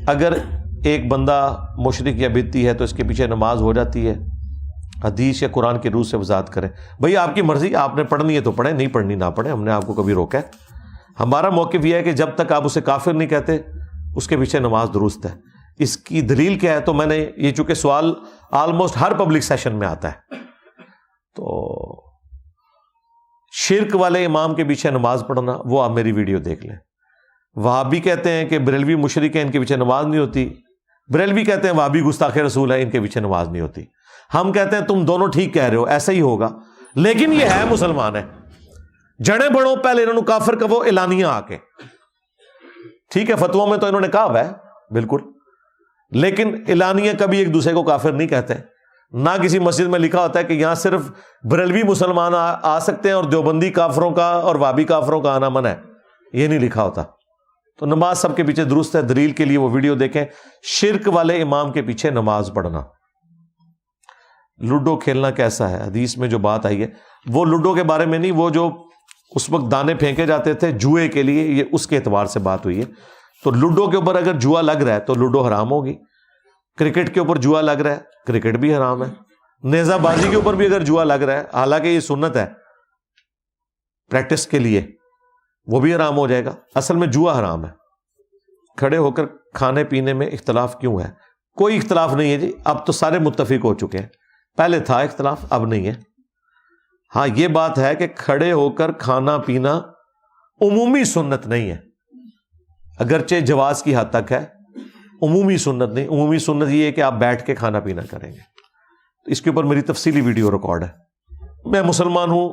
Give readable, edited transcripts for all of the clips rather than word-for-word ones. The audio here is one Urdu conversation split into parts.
اگر ایک بندہ مشرک یا بدعتی ہے تو اس کے پیچھے نماز ہو جاتی ہے؟ حدیث یا قرآن کی روح سے وضاحت کریں. بھئی آپ کی مرضی، آپ نے پڑھنی ہے تو پڑھیں، نہیں پڑھنی نہ پڑھیں، ہم نے آپ کو کبھی روکا ہے؟ ہمارا موقف یہ ہے کہ جب تک آپ اسے کافر نہیں کہتے اس کے پیچھے نماز درست ہے. اس کی دلیل کیا ہے؟ تو میں نے یہ، چونکہ سوال آلموسٹ ہر پبلک سیشن میں آتا ہے، تو شرک والے امام کے پیچھے نماز پڑھنا، وہ آپ میری ویڈیو دیکھ لیں. وہابی کہتے ہیں کہ بریلوی مشرک ہیں، ان کے پیچھے نماز نہیں ہوتی. بریلوی کہتے ہیں وہابی گستاخ رسول ہے، ان کے پیچھے نماز نہیں ہوتی. ہم کہتے ہیں تم دونوں ٹھیک کہہ رہے ہو، ایسا ہی ہوگا، لیکن یہ ہے مسلمان ہے. جڑیں بڑھو پہلے انہوں نے کافر کا وہ اعلانیہ آ کے، ٹھیک ہے فتووں میں تو انہوں نے کہا ہوا ہے بالکل، لیکن اعلانیہ کبھی ایک دوسرے کو کافر نہیں کہتے. نہ کسی مسجد میں لکھا ہوتا ہے کہ یہاں صرف بریلوی مسلمان آ سکتے ہیں اور دیوبندی کافروں کا اور وابی کافروں کا آنا منع ہے، یہ نہیں لکھا ہوتا. تو نماز سب کے پیچھے درست ہے. دلیل کے لیے وہ ویڈیو دیکھیں، شرک والے امام کے پیچھے نماز پڑھنا. لوڈو کھیلنا کیسا ہے؟ حدیث میں جو بات آئی ہے وہ لوڈو کے بارے میں نہیں، وہ جو اس وقت دانے پھینکے جاتے تھے جوئے کے لیے، یہ اس کے اعتبار سے بات ہوئی ہے. تو لوڈو کے اوپر اگر جوا لگ رہا ہے تو لوڈو حرام ہوگی. کرکٹ کے اوپر جوا لگ رہا ہے، کرکٹ بھی حرام ہے. نیزہ بازی کے اوپر بھی اگر جوا لگ رہا ہے، حالانکہ یہ سنت ہے پریکٹس کے لیے، وہ بھی حرام ہو جائے گا. اصل میں جوا حرام ہے. کھڑے ہو کر کھانے پینے میں اختلاف کیوں ہے؟ کوئی اختلاف نہیں ہے جی، اب تو سارے متفق ہو چکے ہیں. پہلے تھا اختلاف، اب نہیں ہے. ہاں یہ بات ہے کہ کھڑے ہو کر کھانا پینا عمومی سنت نہیں ہے، اگرچہ جواز کی حد تک ہے، عمومی سنت نہیں. عمومی سنت یہ ہے کہ آپ بیٹھ کے کھانا پینا کریں گے. اس کے اوپر میری تفصیلی ویڈیو ریکارڈ ہے. میں مسلمان ہوں،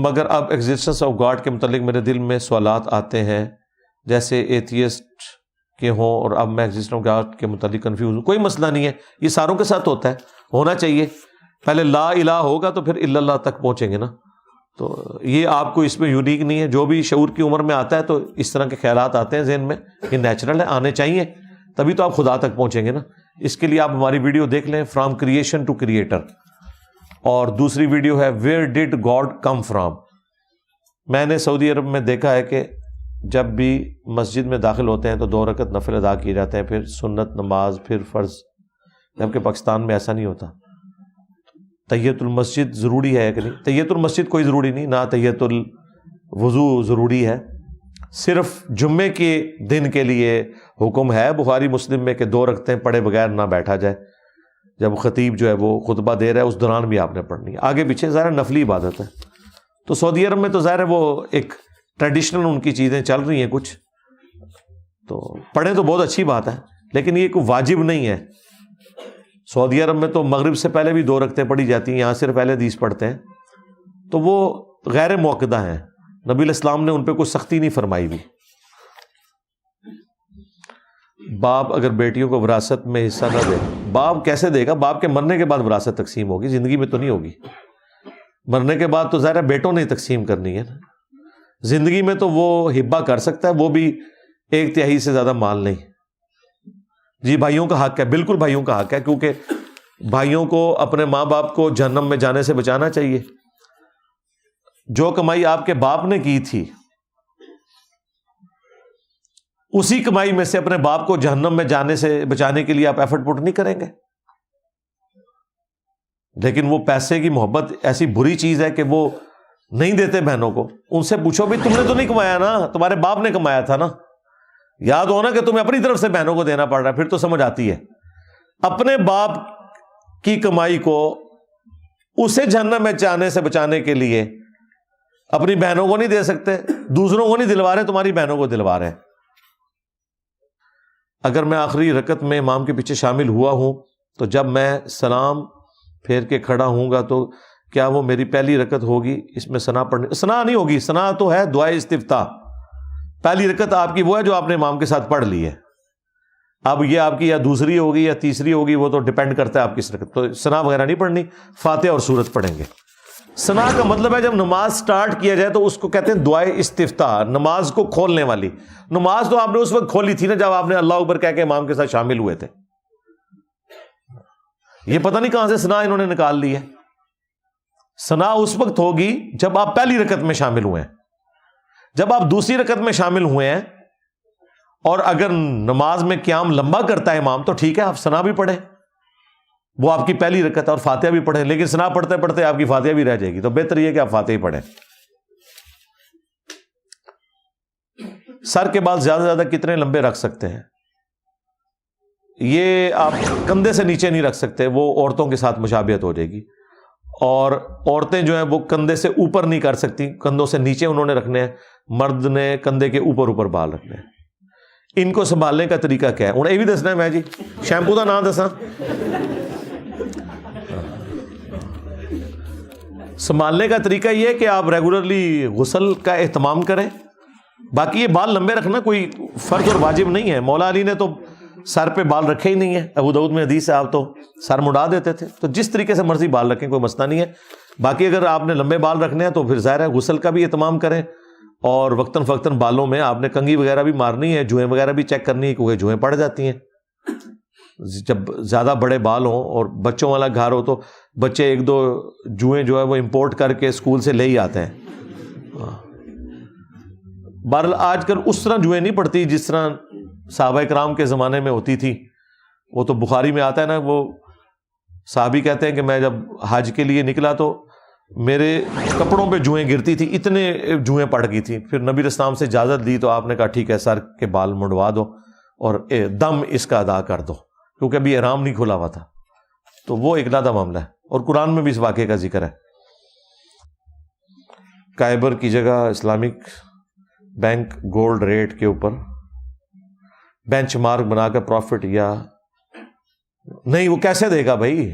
مگر اب ایگزسٹنس آف گاڈ کے متعلق میرے دل میں سوالات آتے ہیں جیسے ایتھیسٹ کے ہوں، اور اب میں ایگزسٹنس آف گاڈ کے متعلق کنفیوز ہوں. کوئی مسئلہ نہیں ہے، یہ ساروں کے ساتھ ہوتا ہے، ہونا چاہیے. پہلے لا الہ ہوگا تو پھر الا اللہ تک پہنچیں گے نا. تو یہ آپ کو اس میں یونیک نہیں ہے. جو بھی شعور کی عمر میں آتا ہے تو اس طرح کے خیالات آتے ہیں ذہن میں، یہ نیچرل ہے، آنے چاہیے، تبھی تو آپ خدا تک پہنچیں گے نا. اس کے لیے آپ ہماری ویڈیو دیکھ لیں، فرام کریشن ٹو کریٹر. اور دوسری ویڈیو ہے ویئر ڈڈ گاڈ کم فرام. میں نے سعودی عرب میں دیکھا ہے کہ جب بھی مسجد میں داخل ہوتے ہیں تو 2 رکعت نفل ادا کیے جاتے ہیں، پھر سنت نماز، پھر فرض، جبکہ پاکستان میں ایسا نہیں ہوتا. تحیت المسجد ضروری ہے کہ نہیں؟ تحیت المسجد کوئی ضروری نہیں، نہ تحیت الوضو ضروری ہے. صرف جمعے کے دن کے لیے حکم ہے بخاری مسلم میں کہ 2 رکعتیں پڑھے بغیر نہ بیٹھا جائے. جب خطیب جو ہے وہ خطبہ دے رہا ہے اس دوران بھی آپ نے پڑھنی ہے. آگے پیچھے ظاہر نفلی عبادت ہے. تو سعودی عرب میں تو ظاہر ہے وہ ایک ٹریڈیشنل ان کی چیزیں چل رہی ہیں کچھ، تو پڑھیں تو بہت اچھی بات ہے، لیکن یہ کوئی واجب نہیں ہے. سعودی عرب میں تو مغرب سے پہلے بھی 2 رکعتیں پڑھی جاتی ہیں، یہاں صرف پہلے حدیث پڑھتے ہیں، تو وہ غیر موقدہ ہیں. نبی علیہ السلام نے ان پہ کوئی سختی نہیں فرمائی بھی. باپ اگر بیٹیوں کو وراثت میں حصہ نہ دے، باپ کیسے دے گا؟ باپ کے مرنے کے بعد وراثت تقسیم ہوگی، زندگی میں تو نہیں ہوگی. مرنے کے بعد تو ظاہر ہے بیٹوں نے تقسیم کرنی ہے. زندگی میں تو وہ ہبہ کر سکتا ہے، وہ بھی 1/3 سے زیادہ مال نہیں. جی بھائیوں کا حق ہے، بالکل بھائیوں کا حق ہے، کیونکہ بھائیوں کو اپنے ماں باپ کو جہنم میں جانے سے بچانا چاہیے. جو کمائی آپ کے باپ نے کی تھی اسی کمائی میں سے اپنے باپ کو جہنم میں جانے سے بچانے کے لیے آپ ایفرٹ پٹ نہیں کریں گے. لیکن وہ پیسے کی محبت ایسی بری چیز ہے کہ وہ نہیں دیتے بہنوں کو. ان سے پوچھو بھی تم نے تو نہیں کمایا نا، تمہارے باپ نے کمایا تھا نا. یاد ہو نا کہ تمہیں اپنی طرف سے بہنوں کو دینا پڑ رہا ہے، پھر تو سمجھ آتی ہے. اپنے باپ کی کمائی کو اسے جہنم میں جانے سے بچانے کے لیے اپنی بہنوں کو نہیں دے سکتے، دوسروں کو نہیں دلوا رہے، تمہاری بہنوں کو دلوا رہے ہیں. اگر میں آخری رکعت میں امام کے پیچھے شامل ہوا ہوں تو جب میں سلام پھیر کے کھڑا ہوں گا تو کیا وہ میری پہلی رکعت ہوگی؟ اس میں ثنا پڑھنی؟ ثنا نہیں ہوگی، ثنا تو ہے دعائے استفتاح. پہلی رکعت آپ کی وہ ہے جو آپ نے امام کے ساتھ پڑھ لی ہے. اب یہ آپ کی یا دوسری ہوگی یا تیسری ہوگی، وہ تو ڈپینڈ کرتا ہے آپ کس رکعت. تو ثنا وغیرہ نہیں پڑھنی، فاتحہ اور سورت پڑھیں گے. ثنا کا مطلب ہے جب نماز سٹارٹ کیا جائے تو اس کو کہتے ہیں دعائے استفتاح، نماز کو کھولنے والی. نماز تو آپ نے اس وقت کھولی تھی نا جب آپ نے اللہ اکبر کہہ کے امام کے ساتھ شامل ہوئے تھے. یہ پتہ نہیں کہاں سے ثنا انہوں نے نکال لی ہے. ثنا اس وقت ہوگی جب آپ پہلی رکعت میں شامل ہوئے ہیں. جب آپ دوسری رکعت میں شامل ہوئے ہیں اور اگر نماز میں قیام لمبا کرتا ہے امام تو ٹھیک ہے، آپ ثنا بھی پڑھیں، وہ آپ کی پہلی رکعت ہے، اور فاتحہ بھی پڑھیں، لیکن ثنا پڑھتے پڑھتے آپ کی فاتحہ بھی رہ جائے گی، تو بہتر یہ کہ آپ فاتحہ ہی پڑھیں۔ سر کے بال زیادہ سے زیادہ کتنے لمبے رکھ سکتے ہیں؟ یہ آپ کندھے سے نیچے نہیں رکھ سکتے، وہ عورتوں کے ساتھ مشابہت ہو جائے گی، اور عورتیں جو ہیں وہ کندھے سے اوپر نہیں کر سکتی، کندھوں سے نیچے انہوں نے رکھنے ہیں، مرد نے کندھے کے اوپر بال رکھنے ہیں۔ ان کو سنبھالنے کا طریقہ کیا ہے؟ انہیں یہ بھی دسنا ہے میں جی شیمپو کا نام دسا؟ سنبھالنے کا طریقہ یہ ہے کہ آپ ریگولرلی غسل کا اہتمام کریں۔ باقی یہ بال لمبے رکھنا کوئی فرض اور واجب نہیں ہے، مولا علی نے تو سر پہ بال رکھے ہی نہیں ہے، ابو داؤد میں حدیث ہے آپ تو سر مڑا دیتے تھے، تو جس طریقے سے مرضی بال رکھیں کوئی مسئلہ نہیں ہے۔ باقی اگر آپ نے لمبے بال رکھنے ہیں تو پھر ظاہر ہے غسل کا بھی اہتمام کریں، اور وقتاً فوقتاً بالوں میں آپ نے کنگھی وغیرہ بھی مارنی ہے، جوئیں وغیرہ بھی چیک کرنی ہے، کیونکہ جوئیں پڑ جاتی ہیں جب زیادہ بڑے بال ہوں، اور بچوں والا گھر ہو تو بچے ایک دو جوئیں جو ہے وہ امپورٹ کر کے اسکول سے لے ہی آتے ہیں۔ بہرحال آج کل اس طرح جوئیں نہیں پڑتی جس طرح صحابہ کرام کے زمانے میں ہوتی تھی۔ وہ تو بخاری میں آتا ہے نا، وہ صحابی کہتے ہیں کہ میں جب حج کے لیے نکلا تو میرے کپڑوں پہ جوئیں گرتی تھی، اتنے جوئیں پڑ گئی تھی۔ پھر نبی اسلام سے اجازت دی تو آپ نے کہا ٹھیک ہے، سر کے بال منڈوا دو اور دم اس کا ادا کر دو، کیونکہ ابھی احرام نہیں کھلا ہوا تھا۔ تو وہ ایک علیحدہ معاملہ ہے، اور قرآن میں بھی اس واقعے کا ذکر ہے۔ کائبر کی جگہ اسلامک بینک گولڈ ریٹ کے اوپر بینچ مارک بنا کر پروفٹ یا نہیں، وہ کیسے دے گا بھائی؟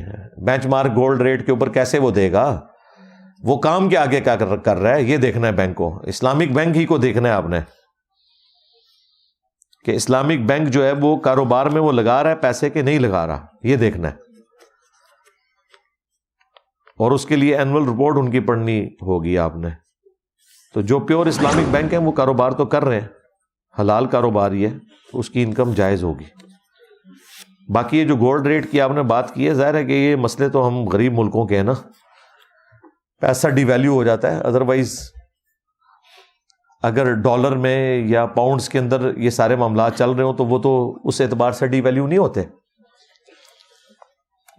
بینچ مارک گولڈ ریٹ کے اوپر کیسے وہ دے گا؟ وہ کام کے آگے کیا کر رہا ہے یہ دیکھنا ہے بینک کو، اسلامک بینک ہی کو دیکھنا ہے آپ نے کہ اسلامک بینک جو ہے وہ کاروبار میں وہ لگا رہا ہے پیسے کہ نہیں لگا رہا، یہ دیکھنا ہے۔ اور اس کے لیے اینول رپورٹ ان کی پڑھنی ہوگی آپ نے۔ تو جو پیور اسلامک بینک ہیں وہ کاروبار تو کر رہے ہیں، حلال کاروبار ہی ہے، اس کی انکم جائز ہوگی۔ باقی یہ جو گولڈ ریٹ کی آپ نے بات کی ہے، ظاہر ہے کہ یہ مسئلے تو ہم غریب ملکوں کے ہیں نا، پیسہ ڈی ویلیو ہو جاتا ہے، ادروائز اگر ڈالر میں یا پاؤنڈز کے اندر یہ سارے معاملات چل رہے ہوں تو وہ تو اس اعتبار سے ڈی ویلیو نہیں ہوتے۔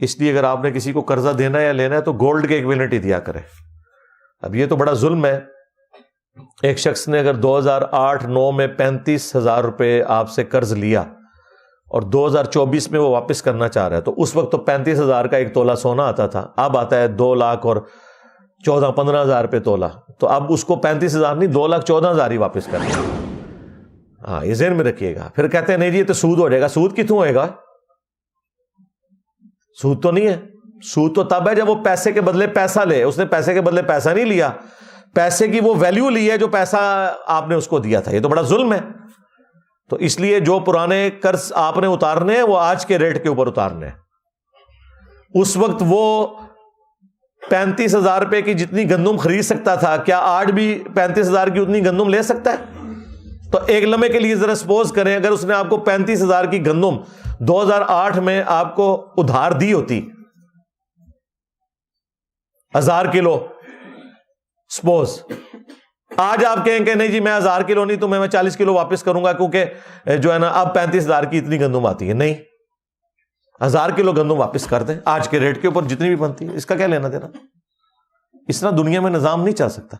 اس لیے اگر آپ نے کسی کو قرضہ دینا یا لینا ہے تو گولڈ کے ایکویلنٹ ہی دیا کرے۔ اب یہ تو بڑا ظلم ہے، ایک شخص نے اگر 2008-9 میں 35,000 روپے آپ سے قرض لیا اور 2024 میں وہ واپس کرنا چاہ رہا ہے، تو اس وقت تو 35,000 کا ایک تولہ سونا آتا تھا، اب آتا ہے 2 لاکھ اور 14-15 روپے تولہ، تو اب اس کو 35,000 نہیں 2,14,000 ہی واپس کرنا۔ ہاں یہ ذہن میں رکھیے گا۔ پھر کہتے ہیں نہیں جی یہ تو سود ہو جائے گا، سود کتوں ہوئے گا؟ سود تو نہیں ہے، سود تو تب ہے جب وہ پیسے کے بدلے پیسہ لے، اس نے پیسے کے بدلے پیسہ نہیں لیا، پیسے کی وہ ویلیو لی ہے جو پیسہ آپ نے اس کو دیا تھا، یہ تو بڑا ظلم ہے۔ تو اس لیے جو پرانے قرض آپ نے اتارنے ہیں وہ آج کے ریٹ کے اوپر اتارنے ہیں۔ اس وقت وہ 35,000 روپے کی جتنی گندم خرید سکتا تھا، کیا آج بھی 35,000 کی اتنی گندم لے سکتا ہے؟ تو ایک لمحے کے لیے ذرا سپوز کریں اگر اس نے آپ کو 35,000 کی گندم 2008 میں آپ کو ادھار دی ہوتی 1000 کلو، سپوز آج آپ کہیں کہ نہیں جی میں 1000 کلو نہیں تو میں 40 کلو واپس کروں گا کیونکہ جو ہے نا اب 35,000 کی اتنی گندم آتی ہے، نہیں 1000 کلو گندم واپس کر دیں آج کے ریٹ کے اوپر جتنی بھی بنتی ہے، اس کا کیا لینا دینا؟ اس طرح دنیا میں نظام نہیں چل سکتا۔